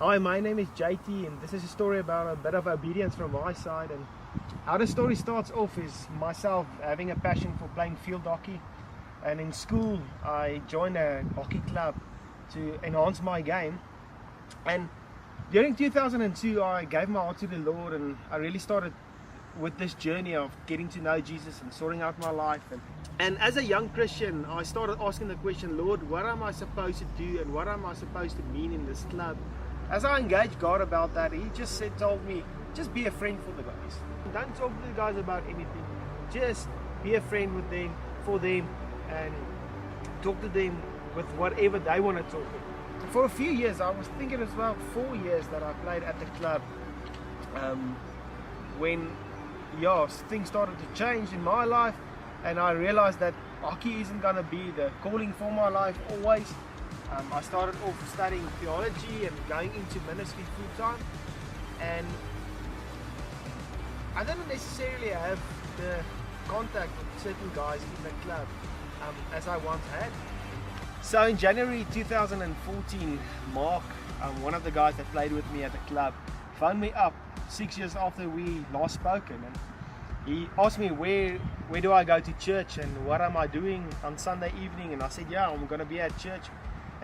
Hi, my name is JT, and this is a story about a bit of obedience from my side. And how the story starts off is myself having a passion for playing field hockey. And in school, I joined a hockey club to enhance my game. And during 2002, I gave my heart to the Lord, and I really started with this journey of getting to know Jesus and sorting out my life. And as a young Christian, I started asking the question, Lord, what am I supposed to do and what am I supposed to mean in this club? As I engaged God about that, He just told me, just be a friend for the guys. Don't talk to the guys about anything. Just be a friend with them, for them, and talk to them with whatever they want to talk about. For a few years, I was thinking it was about 4 years that I played at the club. When things started to change in my life, and I realized that hockey isn't going to be the calling for my life always. I started off studying theology and going into ministry full time, and I didn't necessarily have the contact with certain guys in the club as I once had. So in January 2014, Mark, one of the guys that played with me at the club, phoned me up 6 years after we last spoken, and he asked me where do I go to church and what am I doing on Sunday evening, and I said, yeah, I'm going to be at church.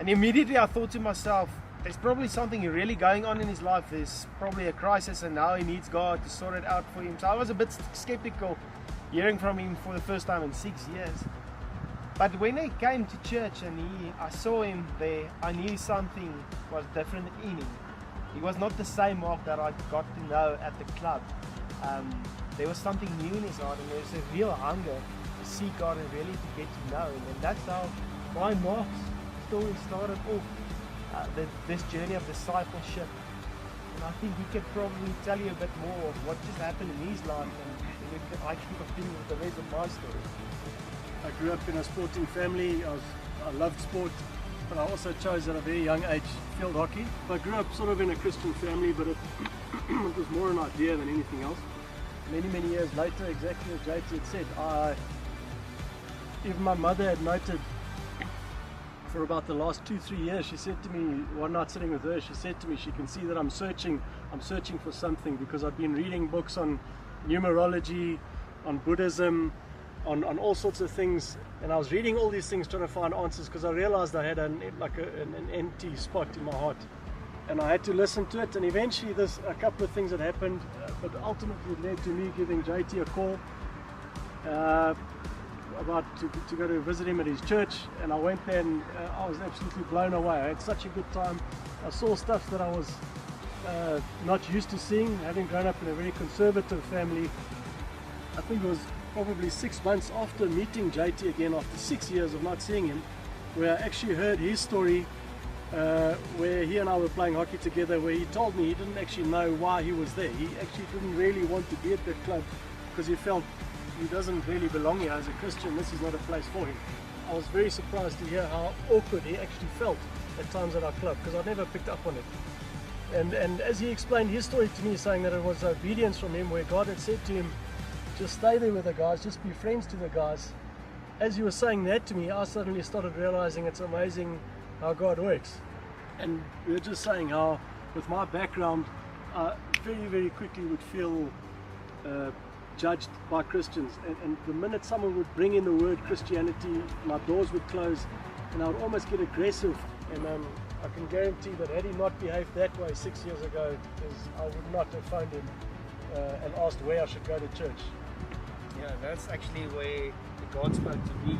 And immediately I thought to myself, there's probably something really going on in his life. There's probably a crisis, and now he needs God to sort it out for him. So I was a bit skeptical hearing from him for the first time in 6 years. But when he came to church and I saw him there, I knew something was different in him. He was not the same Mark that I got to know at the club. There was something new in his heart, and there was a real hunger to seek God and really to get to know him. And that's how my Mark's story started off, this journey of discipleship. And I think he could probably tell you a bit more of what just happened in his life, and I can continue with the rest of my story. I grew up in a sporting family. I loved sport, but I also chose at a very young age field hockey. I grew up sort of in a Christian family, but it was more an idea than anything else. Many years later, exactly as JT had said, even my mother had noted for about the last 2-3 years, she said to me, one night sitting with her, she said to me, she can see that I'm searching for something, because I've been reading books on numerology, on Buddhism, on all sorts of things, and I was reading all these things trying to find answers, because I realized I had an empty spot in my heart, and I had to listen to it. And eventually a couple of things had happened, but ultimately it led to me giving JT a call about to go to visit him at his church. And I went there, and I was absolutely blown away. I had such a good time. I saw stuff that I was not used to seeing, having grown up in a very conservative family. I think it was probably 6 months after meeting JT again, after 6 years of not seeing him, where I actually heard his story, where he and I were playing hockey together, where he told me he didn't actually know why he was there. He actually didn't really want to be at that club because he felt he doesn't really belong here as a Christian. This is not a place for him. I was very surprised to hear how awkward he actually felt at times at our club, because I'd never picked up on it. And as he explained his story to me, saying that it was obedience from him, where God had said to him, just stay there with the guys, just be friends to the guys. As he was saying that to me, I suddenly started realizing it's amazing how God works. And we were just saying how, with my background, I very quickly would feel judged by Christians, and the minute someone would bring in the word Christianity, my doors would close, and I would almost get aggressive. And I can guarantee that had he not behaved that way 6 years ago, I would not have phoned him and asked where I should go to church. Yeah, that's actually where God spoke to me.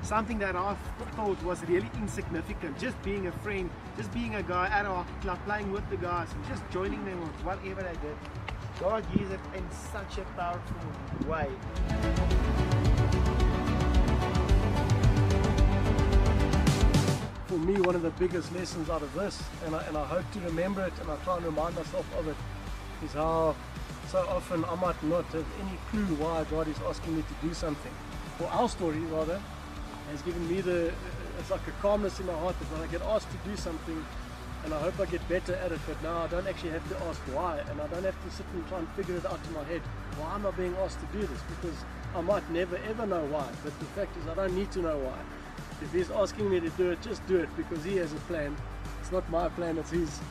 Something that I thought was really insignificant, just being a friend, just being a guy at a hockey club, playing with the guys, and just joining them with whatever they did. God used it in such a powerful way. For me, one of the biggest lessons out of this, and I hope to remember it, and I try and remind myself of it, is how so often I might not have any clue why God is asking me to do something. For our story, rather, has given me it's like a calmness in my heart that when I get asked to do something, and I hope I get better at it, but now I don't actually have to ask why, and I don't have to sit and try and figure it out in my head. Why am I being asked to do this? Because I might never ever know why, but the fact is I don't need to know why. If He's asking me to do it, just do it, because He has a plan. It's not my plan, it's His.